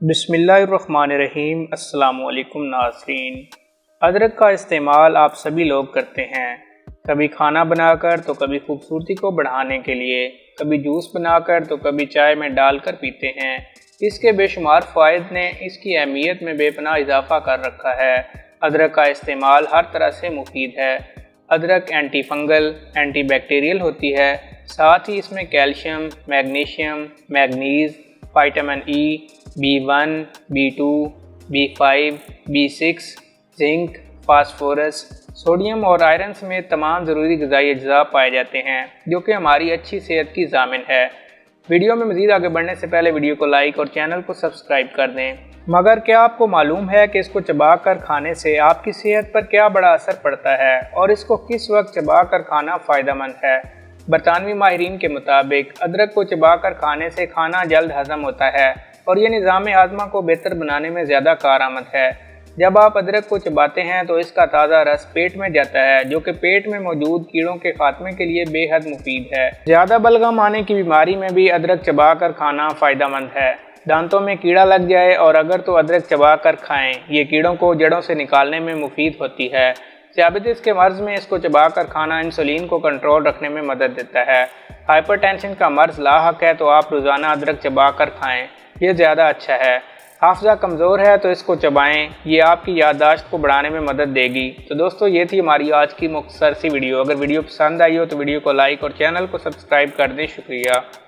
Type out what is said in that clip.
بسم اللہ الرحمن الرحیم۔ السلام علیکم ناظرین۔ ادرک کا استعمال آپ سبھی لوگ کرتے ہیں، کبھی کھانا بنا کر تو کبھی خوبصورتی کو بڑھانے کے لیے، کبھی جوس بنا کر تو کبھی چائے میں ڈال کر پیتے ہیں۔ اس کے بے شمار فوائد نے اس کی اہمیت میں بے پناہ اضافہ کر رکھا ہے۔ ادرک کا استعمال ہر طرح سے مفید ہے۔ ادرک اینٹی فنگل، اینٹی بیکٹیریل ہوتی ہے، ساتھ ہی اس میں calcium, magnesium, manganese, vitamin E, B1، B2، B5، B6، zinc, phosphorus, sodium اور آئرن سمیت تمام ضروری غذائی اجزاء پائے جاتے ہیں جو کہ ہماری اچھی صحت کی ضامن ہے۔ ویڈیو میں مزید آگے بڑھنے سے پہلے ویڈیو کو لائک اور چینل کو سبسکرائب کر دیں۔ مگر کیا آپ کو معلوم ہے کہ اس کو چبا کر کھانے سے آپ کی صحت پر کیا بڑا اثر پڑتا ہے اور اس کو کس وقت چبا کر کھانا فائدہ مند ہے؟ برطانوی ماہرین کے مطابق ادرک کو چبا کر کھانے سے کھانا جلد ہضم ہوتا ہے اور یہ نظام ہاضمہ کو بہتر بنانے میں زیادہ کارآمد ہے۔ جب آپ ادرک کو چباتے ہیں تو اس کا تازہ رس پیٹ میں جاتا ہے جو کہ پیٹ میں موجود کیڑوں کے خاتمے کے لیے بے حد مفید ہے۔ زیادہ بلغم آنے کی بیماری میں بھی ادرک چبا کر کھانا فائدہ مند ہے۔ دانتوں میں کیڑا لگ جائے اور اگر تو ادرک چبا کر کھائیں، یہ کیڑوں کو جڑوں سے نکالنے میں مفید ہوتی ہے۔ ذیابیطس کے مرض میں اس کو چبا کر کھانا انسولین کو کنٹرول رکھنے میں مدد دیتا ہے۔ ہائپر ٹینشن کا مرض لاحق ہے تو آپ روزانہ ادرک چبا کر کھائیں، یہ زیادہ اچھا ہے۔ حافظہ کمزور ہے تو اس کو چبائیں، یہ آپ کی یادداشت کو بڑھانے میں مدد دے گی۔ تو دوستو، یہ تھی ہماری آج کی مختصر سی ویڈیو۔ اگر ویڈیو پسند آئی ہو تو ویڈیو کو لائک اور چینل کو سبسکرائب کر دیں۔ شکریہ۔